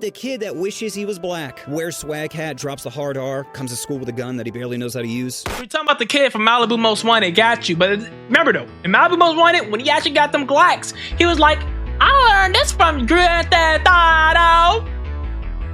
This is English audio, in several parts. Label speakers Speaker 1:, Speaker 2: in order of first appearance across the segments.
Speaker 1: The kid that wishes he was black, wears swag hat, drops the hard R, comes to school with a gun that he barely knows how to use.
Speaker 2: We're talking about the kid from Malibu Most Wanted, got you. But remember though, in Malibu Most Wanted, when he actually got them Glocks, he was like, I learned this from Grand Theft Auto.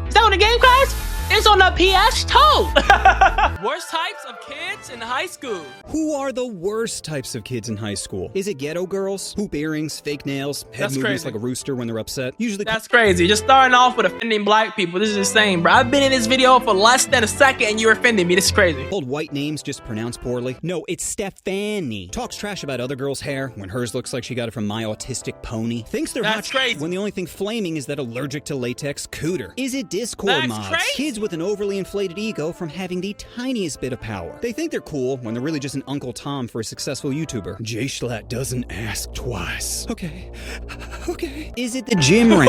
Speaker 2: Is that on the game, guys? It's on the PS2. Worst types of kids in high school.
Speaker 1: Who are the worst types of kids in high school? Is it ghetto girls? Hoop earrings, fake nails, head movements like a rooster when they're upset? Usually
Speaker 2: that's crazy. Just starting off with offending black people. This is insane, bro. I've been in this video for less than a second and you're offending me. This is crazy.
Speaker 1: Called white names just pronounced poorly. No, it's Stephanie. Talks trash about other girls' hair when hers looks like she got it from My Autistic Pony. Thinks they're
Speaker 2: that's
Speaker 1: hot
Speaker 2: crazy.
Speaker 1: When the only thing flaming is that allergic to latex cooter. Is it Discord mods?
Speaker 2: Crazy.
Speaker 1: Kids with an overly inflated ego from having the tiniest bit of power. They think they're cool when they're really just an Uncle Tom for a successful YouTuber. Jay Schlatt doesn't ask twice. Okay. Is it the gym rat?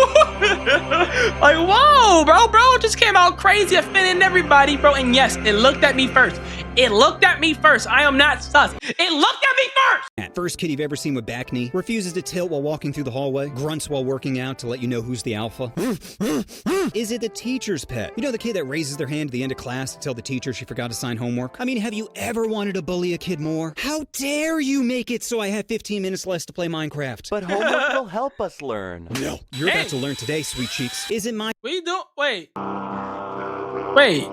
Speaker 2: Like, whoa, bro just came out crazy, offending everybody, bro. And yes, it looked at me first. It looked at me first. I am not sus. It looked at me first.
Speaker 1: First kid you've ever seen with back knee, refuses to tilt while walking through the hallway, grunts while working out to let you know who's the alpha. Is it the teacher's pet? You know the kid that raises their hand at the end of class to tell the teacher she forgot to sign homework? I mean, have you ever wanted to bully a kid more? How dare you make it so I have 15 minutes less to play Minecraft?
Speaker 3: But homework will help us learn.
Speaker 1: No, you're about to learn today, sweet cheeks. Is it my—
Speaker 2: What you doing? Wait.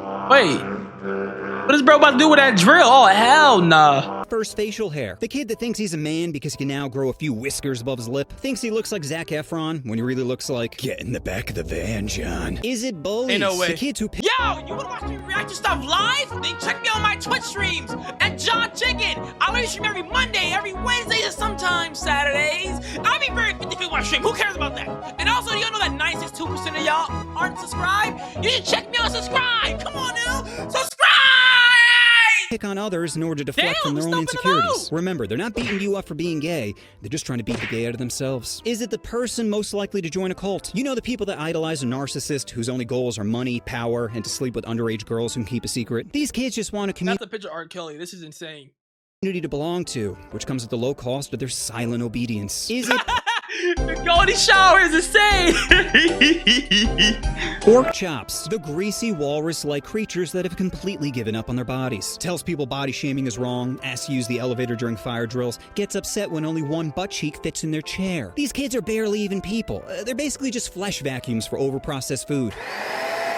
Speaker 2: What is bro about to do with that drill? Oh, hell nah.
Speaker 1: First facial hair. The kid that thinks he's a man because he can now grow a few whiskers above his lip, thinks he looks like Zac Efron when he really looks like— Get in the back of the van, John. Is it bullies?
Speaker 2: Ain't no way.
Speaker 1: The kids who—
Speaker 2: Yo, you wanna watch me react to stuff live? Then check me on my Twitch streams at Jahchicken. I live stream every Monday, every Wednesday, and sometimes Saturdays. I'll be very 50 want to stream. Who cares about that? And also, do y'all know that 92% of y'all aren't subscribed? You should check me out and subscribe. Come on now, subscribe!
Speaker 1: Pick on others in order to deflect from their own insecurities. Remember, they're not beating you up for being gay. They're just trying to beat the gay out of themselves. Is it the person most likely to join a cult? You know the people that idolize a narcissist whose only goals are money, power, and to sleep with underage girls who can keep a secret? These kids just want a community—
Speaker 2: That's the picture of R. Kelly. This is insane.
Speaker 1: To belong to, which comes at the low cost of their silent obedience. Is it—
Speaker 2: The golden shower is insane.
Speaker 1: Pork chops, the greasy walrus-like creatures that have completely given up on their bodies. Tells people body shaming is wrong, asks to use the elevator during fire drills, gets upset when only one butt cheek fits in their chair. These kids are barely even people. They're basically just flesh vacuums for overprocessed food.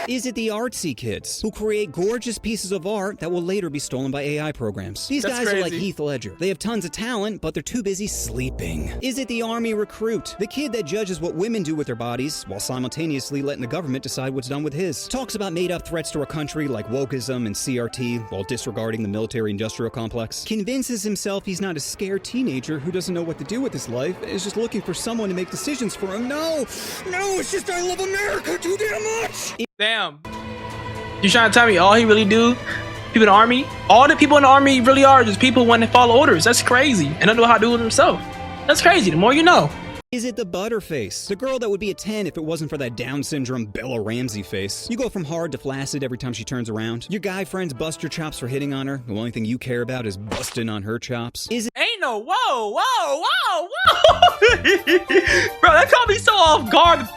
Speaker 1: Is it the artsy kids who create gorgeous pieces of art that will later be stolen by AI programs? These guys are like Heath Ledger. They have tons of talent, but they're too busy sleeping. Is it the army recruit? The kid that judges what women do with their bodies while simultaneously letting the government decide what's done with his. Talks about made-up threats to our country like wokeism and CRT while disregarding the military-industrial complex. Convinces himself he's not a scared teenager who doesn't know what to do with his life and is just looking for someone to make decisions for him. No, it's just I love America too damn much!
Speaker 2: Damn. You trying to tell me all he really do? People in the army? All the people in the army really are just people when they follow orders. That's crazy. And don't know how to do it themselves. That's crazy. The more you know.
Speaker 1: Is it the butterface? The girl that would be a 10 if it wasn't for that Down syndrome Bella Ramsey face. You go from hard to flaccid every time she turns around. Your guy friends bust your chops for hitting on her. The only thing you care about is busting on her chops. Is it—
Speaker 2: Ain't no whoa. Bro, that caught me so off guard.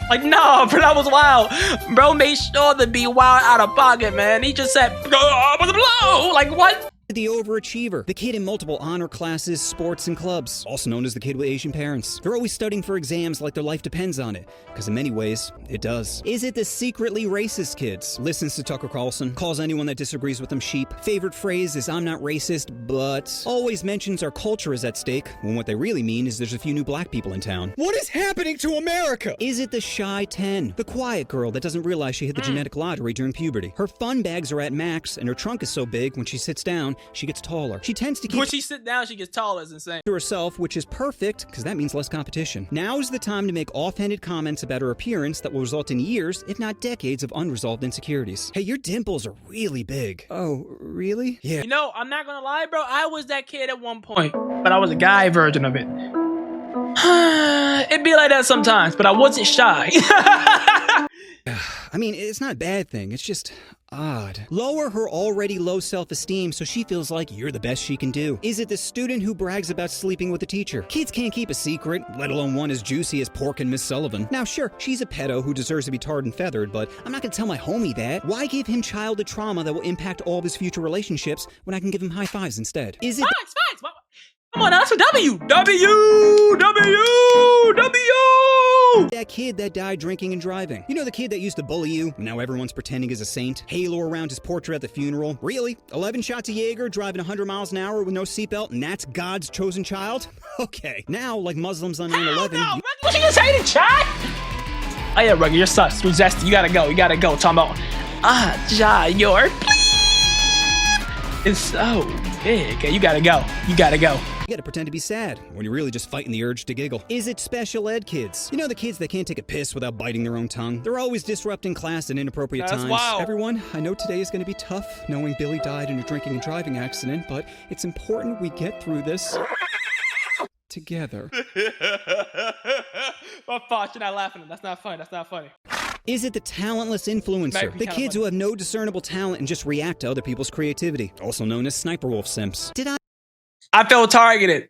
Speaker 2: Like, nah, bro, that was wild. Bro made sure to be wild out of pocket, man. He just said, blow. Like, what?
Speaker 1: The overachiever, the kid in multiple honor classes, sports, and clubs, also known as the kid with Asian parents. They're always studying for exams like their life depends on it, because in many ways, it does. Is it the secretly racist kids? Listens to Tucker Carlson, calls anyone that disagrees with him sheep. Favorite phrase is I'm not racist, but always mentions our culture is at stake, when what they really mean is there's a few new black people in town. What is happening to America? Is it the shy 10? The quiet girl that doesn't realize she hit the genetic lottery during puberty. Her fun bags are at max, and her trunk is so big when she sits down, she gets taller. She tends to keep—
Speaker 2: When she sit down, she gets taller. It's insane.
Speaker 1: To herself, which is perfect, because that means less competition. Now's the time to make offhanded comments about her appearance that will result in years, if not decades, of unresolved insecurities. Hey, your dimples are really big. Oh, really? Yeah.
Speaker 2: You know, I'm not gonna lie, bro. I was that kid at one point, but I was a guy version of it. It'd be like that sometimes, but I wasn't shy.
Speaker 1: I mean, it's not a bad thing. It's just odd. Lower her already low self-esteem so she feels like you're the best she can do. Is it the student who brags about sleeping with a teacher? Kids can't keep a secret, let alone one as juicy as Pork and Miss Sullivan. Now, sure, she's a pedo who deserves to be tarred and feathered, but I'm not gonna tell my homie that. Why give him childhood trauma that will impact all of his future relationships when I can give him high fives instead? Is it...
Speaker 2: Fives. Come on, that's a W. W.
Speaker 1: That kid that died drinking and driving. You know the kid that used to bully you, and now everyone's pretending he's a saint? Halo around his portrait at the funeral. Really? 11 shots of Jaeger, driving 100 miles an hour with no seatbelt, and that's God's chosen child? Okay. Now, like Muslims on 9/11...
Speaker 2: No, what you say to chat? Oh yeah, Ruggy, you're sus. You're zesty. You gotta go. Talking about, Ja, your it's so big. Okay, you gotta go.
Speaker 1: You gotta pretend to be sad when you're really just fighting the urge to giggle. Is it special ed kids? You know the kids that can't take a piss without biting their own tongue? They're always disrupting class at inappropriate times.
Speaker 2: Wild.
Speaker 1: Everyone, I know today is gonna be tough knowing Billy died in a drinking and driving accident, but it's important we get through this together.
Speaker 2: My fault. You're not laughing. That's not funny.
Speaker 1: Is it the talentless influencer? The kids who have no discernible talent and just react to other people's creativity, also known as sniper wolf simps.
Speaker 2: I felt targeted.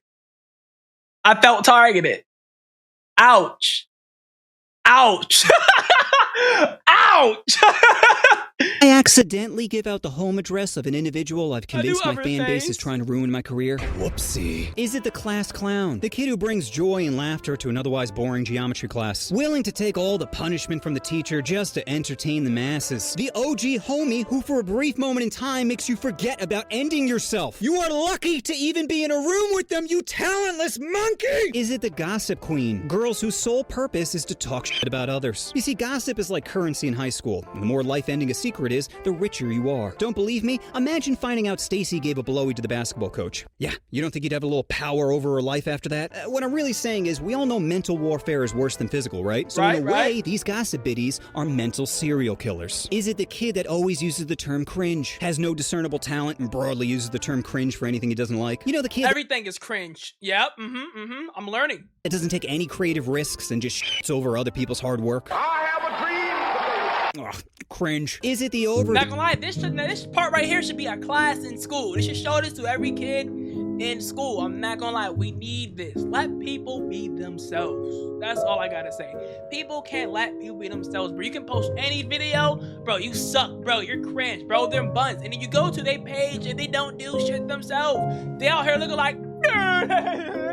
Speaker 2: Ouch. Ouch.
Speaker 1: I accidentally give out the home address of an individual I've convinced my fan base is trying to ruin my career. Whoopsie. Is it the class clown? The kid who brings joy and laughter to an otherwise boring geometry class. Willing to take all the punishment from the teacher just to entertain the masses. The OG homie who for a brief moment in time makes you forget about ending yourself. You are lucky to even be in a room with them, you talentless monkey! Is it the gossip queen? Girls whose sole purpose is to talk shit about others. You see, gossip is like currency in high school. And the more life-ending a secret is, the richer you are. Don't believe me? Imagine finding out Stacy gave a blowy to the basketball coach. Yeah, you don't think you'd have a little power over her life after that? What I'm really saying is, we all know mental warfare is worse than physical, right? So in a way, these gossip biddies are mental serial killers. Is it the kid that always uses the term cringe, has no discernible talent, and broadly uses the term cringe for anything he doesn't like? You know the kid...
Speaker 2: Everything is cringe. Yep, I'm learning.
Speaker 1: That doesn't take any creative risks and just shits over other people's hard work.
Speaker 3: I have a dream.
Speaker 1: Ugh, cringe. Is it the over...
Speaker 2: Not gonna lie, this part right here should be a class in school. They should show this to every kid in school. I'm not gonna lie, we need this. Let people be themselves. That's all I gotta say. People can't let people be themselves, bro. You can post any video, bro, you suck, bro, you're cringe, bro, they're buns. And then you go to their page and they don't do shit themselves. They out here looking like,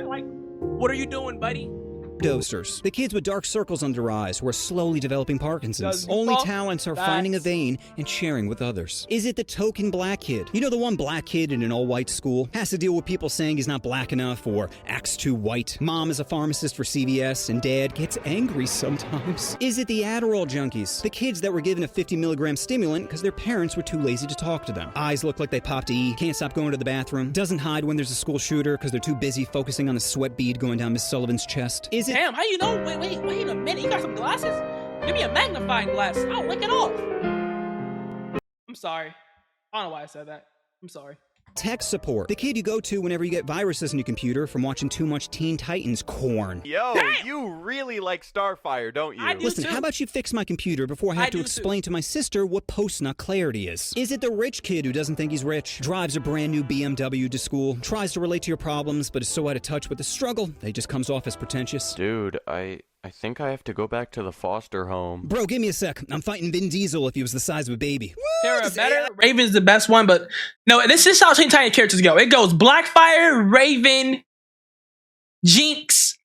Speaker 2: like, what are you doing, buddy?
Speaker 1: Dosers. The kids with dark circles under their eyes who are slowly developing Parkinson's. Only talents are finding a vein and sharing with others. Is it the token black kid? You know the one black kid in an all-white school? Has to deal with people saying he's not black enough or acts too white. Mom is a pharmacist for CVS and dad gets angry sometimes. Is it the Adderall junkies? The kids that were given a 50-milligram stimulant because their parents were too lazy to talk to them. Eyes look like they popped E, can't stop going to the bathroom, doesn't hide when there's a school shooter because they're too busy focusing on the sweat bead going down Miss Sullivan's chest. Is it...
Speaker 2: Damn, how you know? Wait a minute. You got some glasses? Give me a magnifying glass. I'll lick it off. I'm sorry. I don't know why I said that. I'm sorry.
Speaker 1: Tech support. The kid you go to whenever you get viruses in your computer from watching too much Teen Titans corn.
Speaker 3: Yo,
Speaker 2: Damn.
Speaker 3: you really like Starfire, don't you?
Speaker 2: I do.
Speaker 1: Listen,
Speaker 2: too.
Speaker 1: how about you fix my computer before I have to explain to my sister what post-nut clarity is? Is it the rich kid who doesn't think he's rich, drives a brand new BMW to school, tries to relate to your problems, but is so out of touch with the struggle that he just comes off as pretentious?
Speaker 3: Dude, I think I have to go back to the foster home.
Speaker 1: Bro, give me a sec. I'm fighting Vin Diesel if he was the size of a baby.
Speaker 2: Tara better. Raven's the best one, but no, this is how Teen Titans characters go. It goes Blackfire, Raven, Jinx,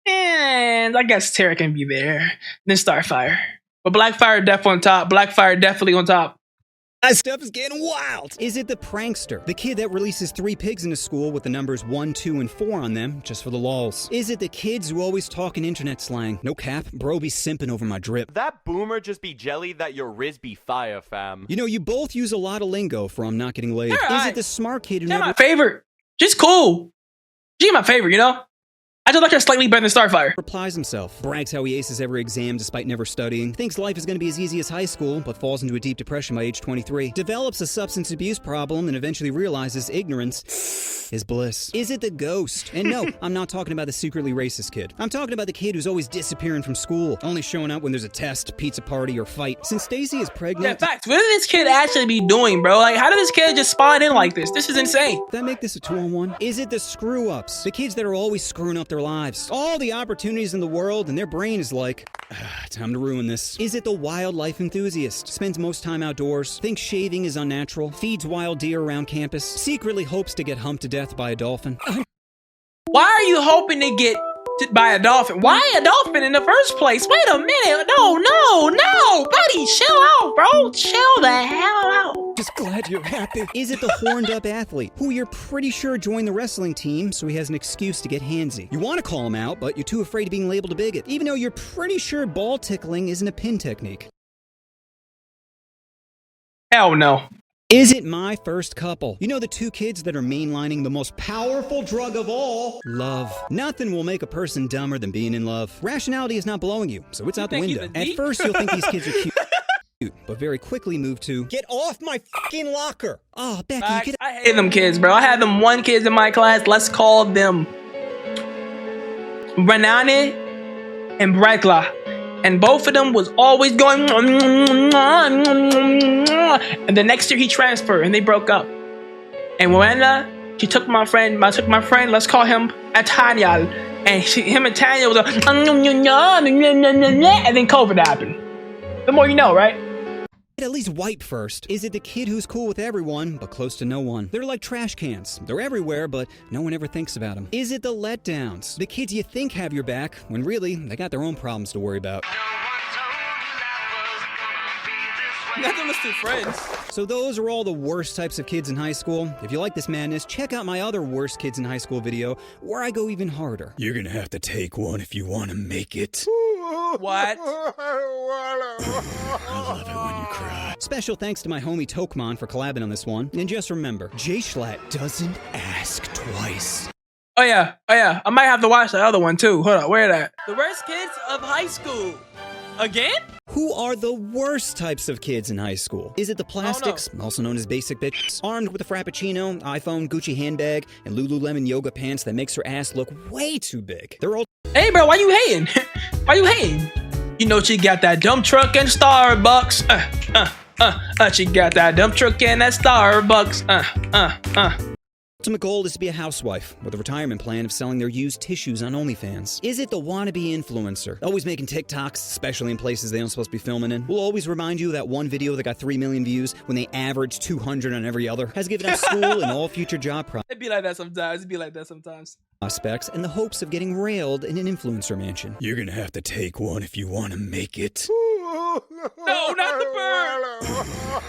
Speaker 2: and I guess Tara can be there. Then Starfire. But Blackfire definitely on top. Blackfire definitely on top.
Speaker 1: That stuff is getting wild. Is it the prankster? The kid that releases 3 pigs into school with the numbers 1, 2, and 4 on them, just for the lols? Is it the kids who always talk in internet slang? No cap, bro be simping over my drip.
Speaker 3: That boomer just be jelly that your Riz be fire, fam.
Speaker 1: You know, you both use a lot of lingo for I'm not getting laid.
Speaker 2: Yeah,
Speaker 1: Is it the smart kid who
Speaker 2: She's
Speaker 1: never...
Speaker 2: my favorite. She's cool. She's my favorite, you know? I just like her slightly better than Starfire.
Speaker 1: Replies himself, brags how he aces every exam despite never studying, thinks life is going to be as easy as high school, but falls into a deep depression by age 23, develops a substance abuse problem, and eventually realizes ignorance is bliss. Is it the ghost? And no, I'm not talking about the secretly racist kid. I'm talking about the kid who's always disappearing from school, only showing up when there's a test, pizza party, or fight. Since Stacy is pregnant...
Speaker 2: Yeah, facts. What did this kid actually be doing, bro? Like, how did this kid just spawn in like this? This is insane.
Speaker 1: Did I make this a 2-on-1? Is it the screw-ups? The kids that are always screwing up their lives. All the opportunities in the world, and their brain is like, time to ruin this. Is it the wildlife enthusiast? Spends most time outdoors, thinks shaving is unnatural, feeds wild deer around campus, secretly hopes to get humped to death by a dolphin.
Speaker 2: Why are you hoping to get by a dolphin? Why a dolphin in the first place? Wait a minute. No, buddy, chill out, bro. Chill the hell out.
Speaker 1: Just glad you're happy. Is it the horned up athlete who you're pretty sure joined the wrestling team so he has an excuse to get handsy? You want to call him out, but you're too afraid of being labeled a bigot, even though you're pretty sure ball tickling isn't a pin technique.
Speaker 2: Hell no.
Speaker 1: Is it my first couple? You know the two kids that are mainlining the most powerful drug of all? Love. Nothing will make a person dumber than being in love. Rationality is not blowing you, so it's out the window. At first, you'll think these kids are cute, but very quickly move to, get off my fucking locker. Oh, Becky,
Speaker 2: I hate them kids, bro. I had them one kids in my class. Let's call them Renane and Brekla. And both of them was always going, and the next year he transferred and they broke up. And Miranda, she took my friend, let's call him Ataniel. And him and Tanya was and then COVID happened. The more you know, right?
Speaker 1: At least wipe first. Is it the kid who's cool with everyone, but close to no one? They're like trash cans. They're everywhere, but no one ever thinks about them. Is it the letdowns? The kids you think have your back, when really, they got their own problems to worry about.
Speaker 2: Nothing was two friends.
Speaker 1: So those are all the worst types of kids in high school. If you like this madness, check out my other worst kids in high school video, where I go even harder. You're gonna have to take one if you want to make it.
Speaker 2: What?
Speaker 1: I love it when you cry. Special thanks to my homie Tokman for collabing on this one. And just remember, J-Schlatt doesn't ask twice.
Speaker 2: Oh yeah. I might have to watch the other one too. Hold on, where that? The worst kids of high school. Again?
Speaker 1: Who are the worst types of kids in high school? Is it the plastics, also known as basic bitches, armed with a Frappuccino, iPhone, Gucci handbag, and Lululemon yoga pants that makes her ass look way too big? They're all...
Speaker 2: Hey bro, why you hating? Why you hating? You know she got that dump truck and Starbucks. She got that dump truck and that Starbucks.
Speaker 1: Ultimate goal is to be a housewife with a retirement plan of selling their used tissues on OnlyFans. Is it the wannabe influencer, always making TikToks, especially in places they aren't supposed to be filming in? We'll always remind you that one video that got 3 million views when they averaged 200 on every other has given up school and all future job
Speaker 2: It'd be like that sometimes.
Speaker 1: prospects in the hopes of getting railed in an influencer mansion. You're gonna have to take one if you want to make it.
Speaker 2: No, not the bird.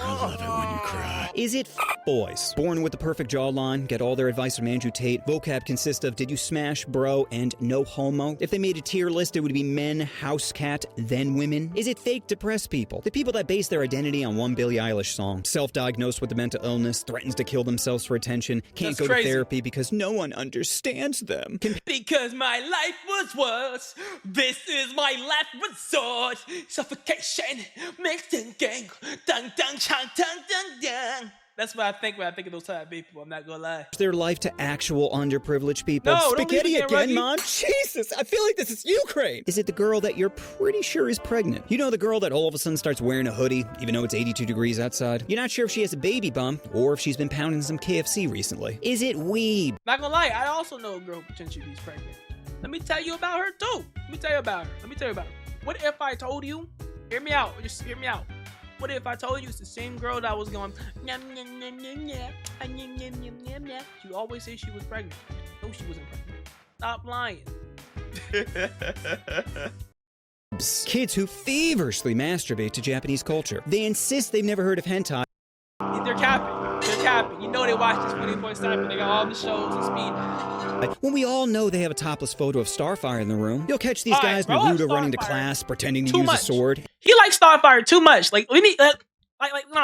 Speaker 1: I love it when you cry. Is it boys? Born with the perfect jawline, get all their advice from Andrew Tate. Vocab consists of did you smash, bro, and no homo. If they made a tier list, it would be men, house cat, then women. Is it fake depressed people? The people that base their identity on one Billie Eilish song. Self-diagnosed with a mental illness, threatens to kill themselves for attention, can't go to therapy because no one understands them.
Speaker 2: Because my life was worse. This is my last resort. Suffocation, mixed in gang. Dun dun chang dun dun dun. That's what I think when I think of those type of people. I'm not gonna lie.
Speaker 1: Their life to actual underprivileged people.
Speaker 2: No,
Speaker 1: Spaghetti again,
Speaker 2: Ruggie.
Speaker 1: Mom? Jesus, I feel like this is Ukraine. Is it the girl that you're pretty sure is pregnant? You know the girl that all of a sudden starts wearing a hoodie, even though it's 82 degrees outside? You're not sure if she has a baby bump or if she's been pounding some KFC recently. Is it weeb?
Speaker 2: Not gonna lie, I also know a girl who potentially is pregnant. Let me tell you about her too. Let me tell you about her. What if I told you? Hear me out. Just hear me out. What if I told you it's the same girl that was going nyam, nyam, nyam, nyam, nyam, nyam, nyam, nyam, nyam, nyam. She always said she was pregnant. No, she wasn't pregnant. Stop lying.
Speaker 1: Kids who feverishly masturbate to Japanese culture. They insist they've never heard of hentai.
Speaker 2: They're capping. You know they watch this 24/7. They got all the shows and speed.
Speaker 1: When we all know they have a topless photo of Starfire in the room, you'll catch these
Speaker 2: All right,
Speaker 1: guys
Speaker 2: bro,
Speaker 1: Naruto running to
Speaker 2: Starfire.
Speaker 1: class, pretending to
Speaker 2: Too
Speaker 1: use
Speaker 2: much.
Speaker 1: a sword.
Speaker 2: He likes Starfire too much. Like we need no.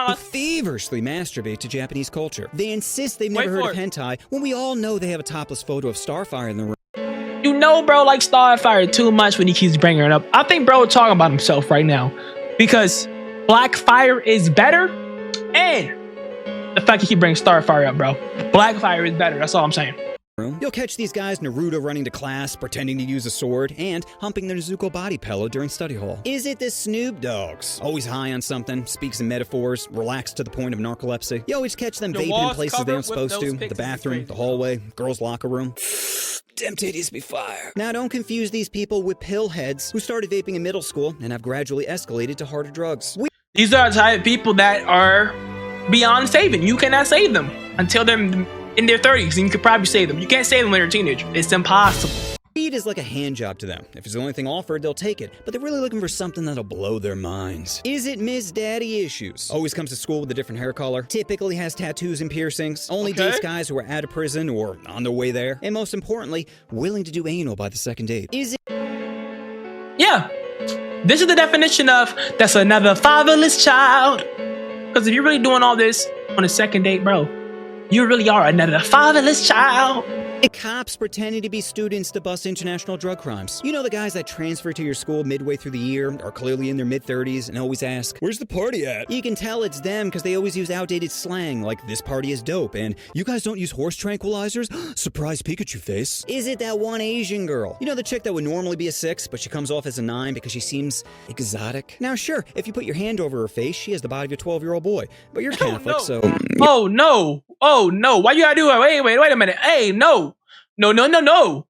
Speaker 1: Who feverishly masturbate to Japanese culture. They insist they've never
Speaker 2: Wait
Speaker 1: heard
Speaker 2: for
Speaker 1: of hentai when we all know they have a topless photo of Starfire in the room.
Speaker 2: You know, bro, like Starfire too much when he keeps bringing it up. I think bro talking about himself right now because Blackfire is better, and the fact he keep bringing Starfire up, bro. Blackfire is better. That's all I'm saying.
Speaker 1: You'll catch these guys Naruto running to class, pretending to use a sword, and humping their Nezuko body pillow during study hall. Is it the Snoop Dogs? Always high on something, speaks in metaphors, relaxed to the point of narcolepsy. You always catch them vaping in places they aren't supposed to. The bathroom, the hallway, girls' locker room. Them titties be fire. Now don't confuse these people with pill heads who started vaping in middle school and have gradually escalated to harder drugs.
Speaker 2: These are the type of people that are beyond saving. You cannot save them until they're in their 30s, and you could probably save them. You can't save them when they're a teenager. It's impossible.
Speaker 1: Weed is like a hand job to them. If it's the only thing offered, they'll take it. But they're really looking for something that'll blow their minds. Is it Miss Daddy Issues? Always comes to school with a different hair color. Typically has tattoos and piercings. Only dates guys who are out of prison or on their way there. And most importantly, willing to do anal by the second date. Is it...
Speaker 2: Yeah. This is the definition of that's another fatherless child. Because if you're really doing all this on a second date, bro, you really are another fatherless child.
Speaker 1: Cops pretending to be students to bust international drug crimes. You know the guys that transfer to your school midway through the year, are clearly in their mid-30s, and always ask, "Where's the party at?" You can tell it's them because they always use outdated slang like, "This party is dope," and "You guys don't use horse tranquilizers?" Surprise Pikachu face. Is it that one Asian girl? You know the chick that would normally be a 6, but she comes off as a 9 because she seems exotic? Now sure, if you put your hand over her face, she has the body of a 12-year-old boy. But you're Catholic, so...
Speaker 2: Oh, no. Oh, no. Why you gotta do it? Wait a minute. Hey, no. No.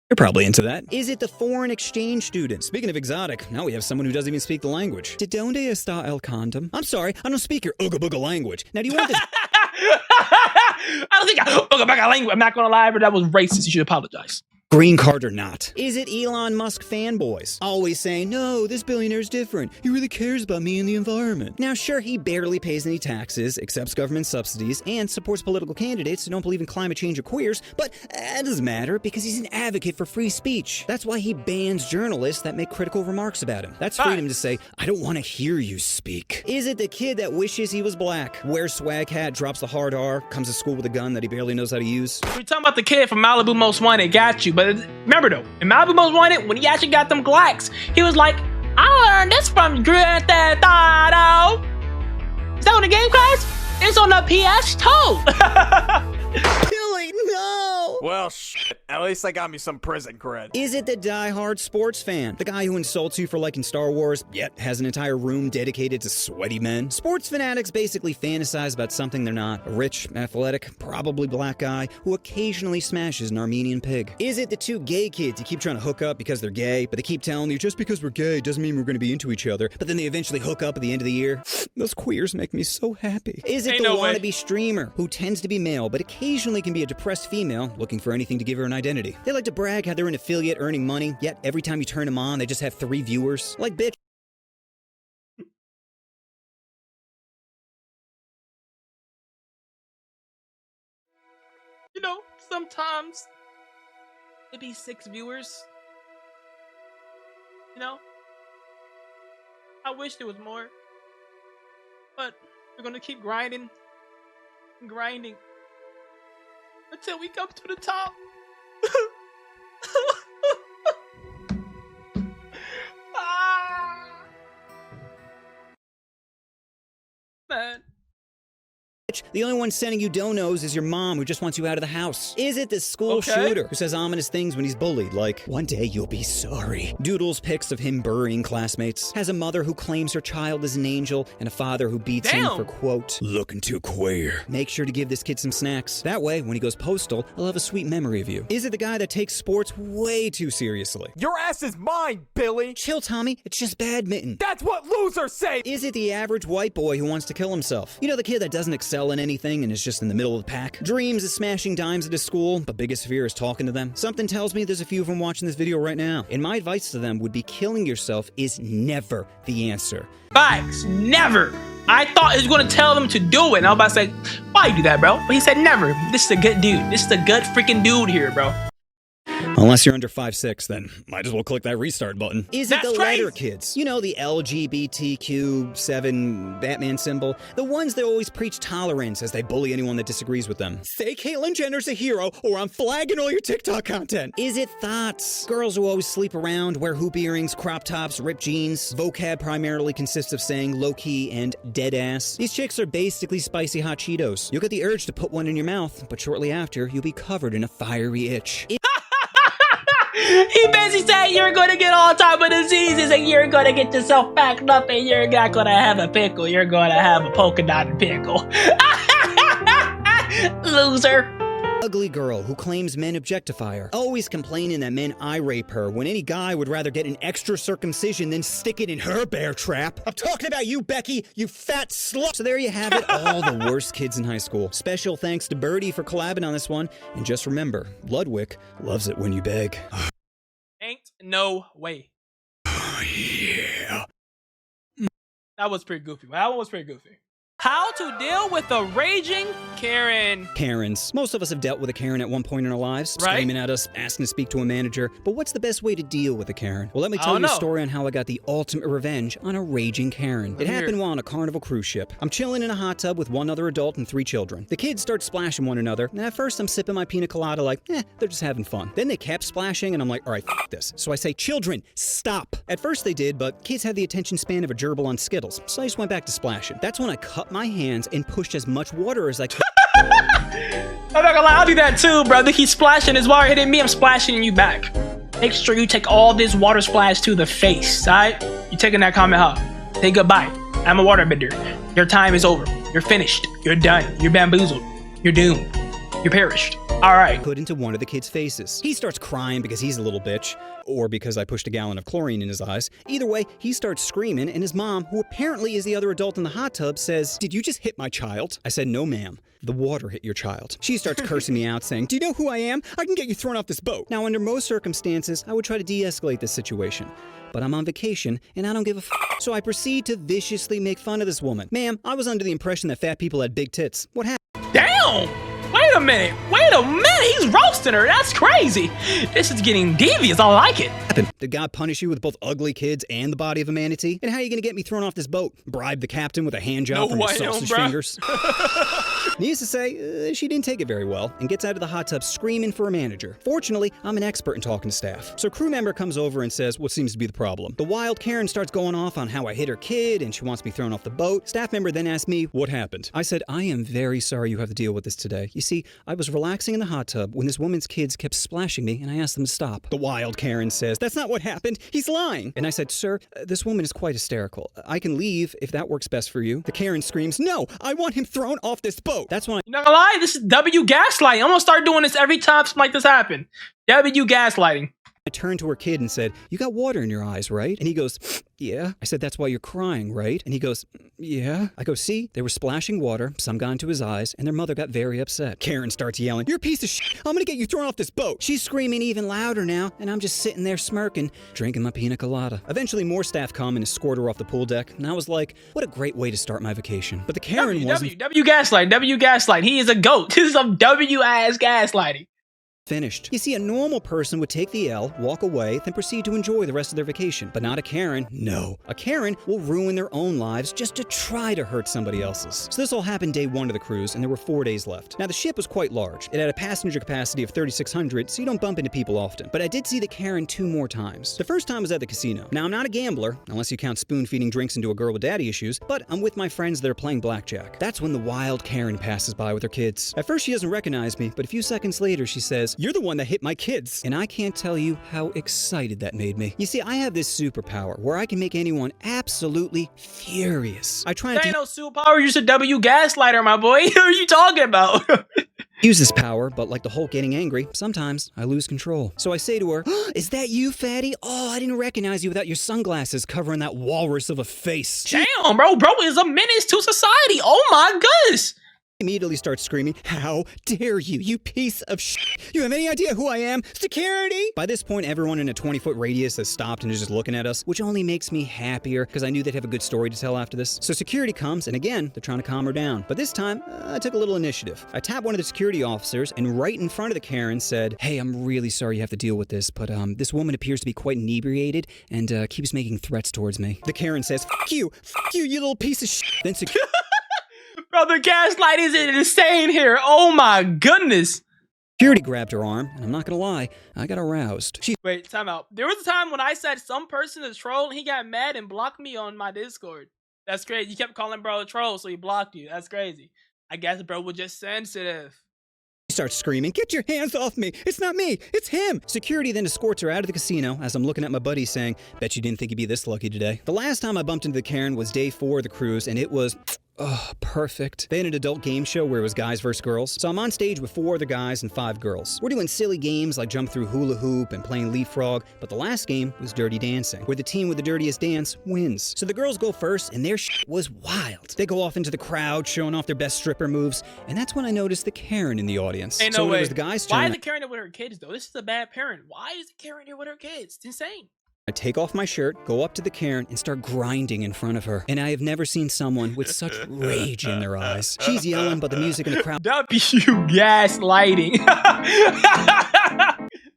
Speaker 1: You're probably into that. Is it the foreign exchange student? Speaking of exotic, now we have someone who doesn't even speak the language. ¿De dónde está el condom? I'm sorry, I don't speak your ooga booga language. Now do you want this?
Speaker 2: I don't think I ooga booga language. I'm not gonna lie, but that was racist. You should apologize.
Speaker 1: Green card or not. Is it Elon Musk fanboys? Always saying, "No, this billionaire's different. He really cares about me and the environment." Now sure, he barely pays any taxes, accepts government subsidies, and supports political candidates who don't believe in climate change or queers, but that doesn't matter because he's an advocate for free speech. That's why he bans journalists that make critical remarks about him. That's freedom to say, "I don't want to hear you speak." Is it the kid that wishes he was black? Wears swag hat, drops the hard R, comes to school with a gun that he barely knows how to use?
Speaker 2: We're talking about the kid from Malibu Most Wanted, got you, but remember though, in Malibu Most Wanted, when he actually got them Glocks, he was like, "I learned this from Grand Theft Auto." Is that on the game, guys? It's on the PS2.
Speaker 1: Billy, no!
Speaker 4: Well, shit. At least I got me some prison cred.
Speaker 1: Is it the die-hard sports fan? The guy who insults you for liking Star Wars, yet has an entire room dedicated to sweaty men? Sports fanatics basically fantasize about something they're not. A rich, athletic, probably black guy who occasionally smashes an Armenian pig. Is it the two gay kids you keep trying to hook up because they're gay, but they keep telling you just because we're gay doesn't mean we're going to be into each other, but then they eventually hook up at the end of the year? Those queers make me so happy. Is it the wannabe streamer who tends to be male, but occasionally can be a depressed female looking for anything to give her an identity? They like to brag how they're an affiliate earning money, yet every time you turn them on, they just have 3 viewers. Like, bitch.
Speaker 2: You know, sometimes it be 6 viewers. You know? I wish there was more. But we're gonna keep grinding and grinding until we come to the top. Man.
Speaker 1: The only one sending you donos is your mom who just wants you out of the house. Is it the school shooter who says ominous things when he's bullied, like, "One day you'll be sorry"? Doodles pics of him burying classmates. Has a mother who claims her child is an angel and a father who beats him for, quote, "looking too queer." Make sure to give this kid some snacks. That way, when he goes postal, he'll have a sweet memory of you. Is it the guy that takes sports way too seriously?
Speaker 4: Your ass is mine, Billy.
Speaker 1: Chill, Tommy. It's just badminton.
Speaker 4: That's what losers say.
Speaker 1: Is it the average white boy who wants to kill himself? You know, the kid that doesn't excel in anything and is just in the middle of the pack? Dreams of smashing dimes at his school, but biggest fear is talking to them. Something tells me there's a few of them watching this video right now. And my advice to them would be killing yourself is never the answer.
Speaker 2: Facts, never. I thought he was gonna tell them to do it, and I was about to say, "Why you do that, bro?" But he said never. This is a good dude. This is a good freaking dude here, bro.
Speaker 1: Unless you're under 5'6", then might as well click that restart button. Is it
Speaker 2: That's
Speaker 1: the
Speaker 2: crazy.
Speaker 1: letter kids? You know, the LGBTQ7 Batman symbol? The ones that always preach tolerance as they bully anyone that disagrees with them. Say Caitlyn Jenner's a hero or I'm flagging all your TikTok content. Is it thoughts? Girls who always sleep around, wear hoop earrings, crop tops, ripped jeans. Vocab primarily consists of saying low-key and dead ass. These chicks are basically spicy hot Cheetos. You'll get the urge to put one in your mouth, but shortly after, you'll be covered in a fiery itch.
Speaker 2: He basically said you're gonna get all type of diseases and you're gonna get yourself packed up and you're not gonna have a pickle. You're gonna have a polka dotted pickle. Loser.
Speaker 1: Ugly girl who claims men objectify her, always complaining that men eye rape her when any guy would rather get an extra circumcision than stick it in her bear trap. I'm talking about you, Becky, you fat slut. So there you have it, all the worst kids in high school. Special thanks to Birdie for collabing on this one. And just remember, Ludwig loves it when you beg.
Speaker 2: Ain't no way.
Speaker 1: Yeah.
Speaker 2: That was pretty goofy. That one was pretty goofy. How to deal with a raging Karen.
Speaker 1: Karens. Most of us have dealt with a Karen at one point in our lives,
Speaker 2: Right.
Speaker 1: screaming at us, asking to speak to a manager. But what's the best way to deal with a Karen? Well, let me
Speaker 2: I
Speaker 1: tell
Speaker 2: don't
Speaker 1: you a
Speaker 2: know.
Speaker 1: story on how I got the ultimate revenge on a raging Karen.
Speaker 2: Let
Speaker 1: It
Speaker 2: me hear
Speaker 1: happened
Speaker 2: it.
Speaker 1: while on a Carnival cruise ship. I'm chilling in a hot tub with one other adult and 3 children. The kids start splashing one another, and at first I'm sipping my pina colada like, they're just having fun. Then they kept splashing, and I'm like, all right, f this. So I say, children, stop. At first they did, but kids had the attention span of a gerbil on Skittles, so I just went back to splashing. That's when I cut my hands and pushed as much water as I could.
Speaker 2: I'm not gonna lie, I'll do that too, brother. He's splashing his water hitting me, I'm splashing you back. Make sure you take all this water splash to the face, alright? You taking that comment, huh? Say goodbye. I'm a waterbender. Your time is over. You're finished. You're done. You're bamboozled. You're doomed. You're perished. Alright.
Speaker 1: Put into one of the kids' faces. He starts crying because he's a little bitch, or because I pushed a gallon of chlorine in his eyes. Either way, he starts screaming, and his mom, who apparently is the other adult in the hot tub, says, "Did you just hit my child?" I said, "No, ma'am. The water hit your child." She starts cursing me out, saying, "Do you know who I am? I can get you thrown off this boat." Now, under most circumstances, I would try to de-escalate this situation. But I'm on vacation, and I don't give a f***. So I proceed to viciously make fun of this woman. "Ma'am, I was under the impression that fat people had big tits. What happened?"
Speaker 2: Damn! Wait a minute. He's roasting her. That's crazy. This is getting devious. I like it.
Speaker 1: Did God punish you with both ugly kids and the body of a manatee? And how are you gonna get me thrown off this boat? Bribe the captain with a hand job
Speaker 2: No
Speaker 1: from your
Speaker 2: way,
Speaker 1: sausage
Speaker 2: bruh.
Speaker 1: fingers? Needless to say, she didn't take it very well and gets out of the hot tub screaming for a manager. Fortunately, I'm an expert in talking to staff. So crew member comes over and says what seems to be the problem. The wild Karen starts going off on how I hit her kid and she wants me thrown off the boat. Staff member then asked me what happened. I said, "I am very sorry you have to deal with this today. You see, I was relaxing in the hot tub when this woman's kids kept splashing me and I asked them to stop." The wild Karen says, "That's not what happened. He's lying." And I said, "Sir, this woman is quite hysterical. I can leave if that works best for you." The Karen screams, "No, I want him thrown off this boat." That's when I
Speaker 2: You not gonna lie, this is W gaslighting. I'm gonna start doing this every time something like this happen. W gaslighting.
Speaker 1: turned to her kid and said, "You got water in your eyes, right?" And he goes, "Yeah." I said, "That's why you're crying, right?" And he goes, "Yeah." I go, "See, they were splashing water, some got into his eyes, and their mother got very upset." Karen starts yelling, "You're a piece of shit. I'm gonna get you thrown off this boat." She's screaming even louder now, and I'm just sitting there smirking, drinking my pina colada. Eventually, more staff come and escort her off the pool deck, and I was like, what a great way to start my vacation. But the Karen wasn't
Speaker 2: W gaslight. He is a goat. This is some W ass gaslighting.
Speaker 1: finished. You see, a normal person would take the L, walk away, then proceed to enjoy the rest of their vacation. But not a Karen. No. A Karen will ruin their own lives just to try to hurt somebody else's. So this all happened day 1 of the cruise, and there were 4 days left. Now, the ship was quite large. It had a passenger capacity of 3,600, so you don't bump into people often. But I did see the Karen 2 more times. The first time was at the casino. Now, I'm not a gambler, unless you count spoon-feeding drinks into a girl with daddy issues, but I'm with my friends that are playing blackjack. That's when the wild Karen passes by with her kids. At first, she doesn't recognize me, but a few seconds later, she says, "You're the one that hit my kids." And I can't tell you how excited that made me. You see, I have this superpower where I can make anyone absolutely furious. I try
Speaker 2: That
Speaker 1: not
Speaker 2: ain't
Speaker 1: to
Speaker 2: no superpower. You're just a W gaslighter, my boy. What are you talking about?
Speaker 1: use this power, but like the Hulk getting angry, sometimes I lose control. So I say to her, "Is that you, fatty? Oh, I didn't recognize you without your sunglasses covering that walrus of a face."
Speaker 2: Damn, bro is a menace to society. Oh my goodness.
Speaker 1: Immediately starts screaming, "How dare you, you piece of shit! You have any idea who I am? Security!" By this point, everyone in a 20-foot radius has stopped and is just looking at us, which only makes me happier because I knew they'd have a good story to tell after this. So security comes, and again, they're trying to calm her down. But this time, I took a little initiative. I tapped one of the security officers, and right in front of the Karen said, "Hey, I'm really sorry you have to deal with this, but this woman appears to be quite inebriated and keeps making threats towards me." The Karen says, you little piece of shit." Then security
Speaker 2: Bro, the gaslight is insane here. Oh my goodness.
Speaker 1: grabbed her arm, and I'm not gonna lie, I got aroused. She
Speaker 2: Wait, time out. There was a time when I said some person is troll and he got mad and blocked me on my Discord. That's crazy. You kept calling bro a troll, so he blocked you. That's crazy. I guess bro was just sensitive.
Speaker 1: starts screaming, "Get your hands off me! It's not me! It's him!" Security then escorts her out of the casino as I'm looking at my buddy saying, "Bet you didn't think you'd be this lucky today." The last time I bumped into the Karen was day 4 of the cruise, and it was perfect. They had an adult game show where it was guys versus girls. So I'm on stage with 4 other guys and 5 girls. We're doing silly games like jump through hula hoop and playing leapfrog, but the last game was dirty dancing, where the team with the dirtiest dance wins. So the girls go first, and their shit was wild. They go off into the crowd, showing off their best stripper moves, and that's when I noticed the Karen in the audience.
Speaker 2: Ain't
Speaker 1: so
Speaker 2: no
Speaker 1: when
Speaker 2: way.
Speaker 1: it was the guys'
Speaker 2: Why
Speaker 1: turn,
Speaker 2: is the Karen there with her kids though? This is a bad parent. Why is the Karen there with her kids? It's insane.
Speaker 1: I take off my shirt, go up to the Karen, and start grinding in front of her. And I have never seen someone with such rage in their eyes. She's yelling, but the music in the crowd
Speaker 2: That'd be you gaslighting.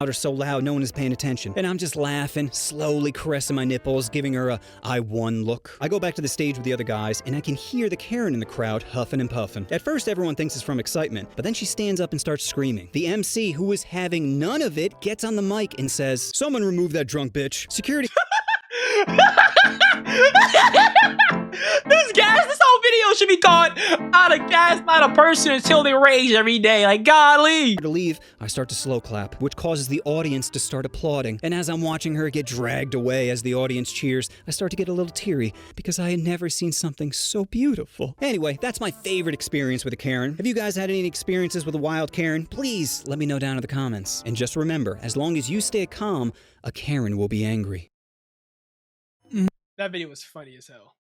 Speaker 1: are so loud, no one is paying attention. And I'm just laughing, slowly caressing my nipples, giving her a "I won" look. I go back to the stage with the other guys, and I can hear the Karen in the crowd huffing and puffing. At first, everyone thinks it's from excitement, but then she stands up and starts screaming. The MC, who is having none of it, gets on the mic and says, "Someone remove that drunk bitch." Security
Speaker 2: This whole video should be called "How to Gaslight a Person Until They Rage Every Day." Like, golly.
Speaker 1: to leave, I start to slow clap, which causes the audience to start applauding. And as I'm watching her get dragged away as the audience cheers, I start to get a little teary because I had never seen something so beautiful. Anyway, that's my favorite experience with a Karen. Have you guys had any experiences with a wild Karen? Please let me know down in the comments. And just remember, as long as you stay calm, a Karen will be angry.
Speaker 2: That video was funny as hell.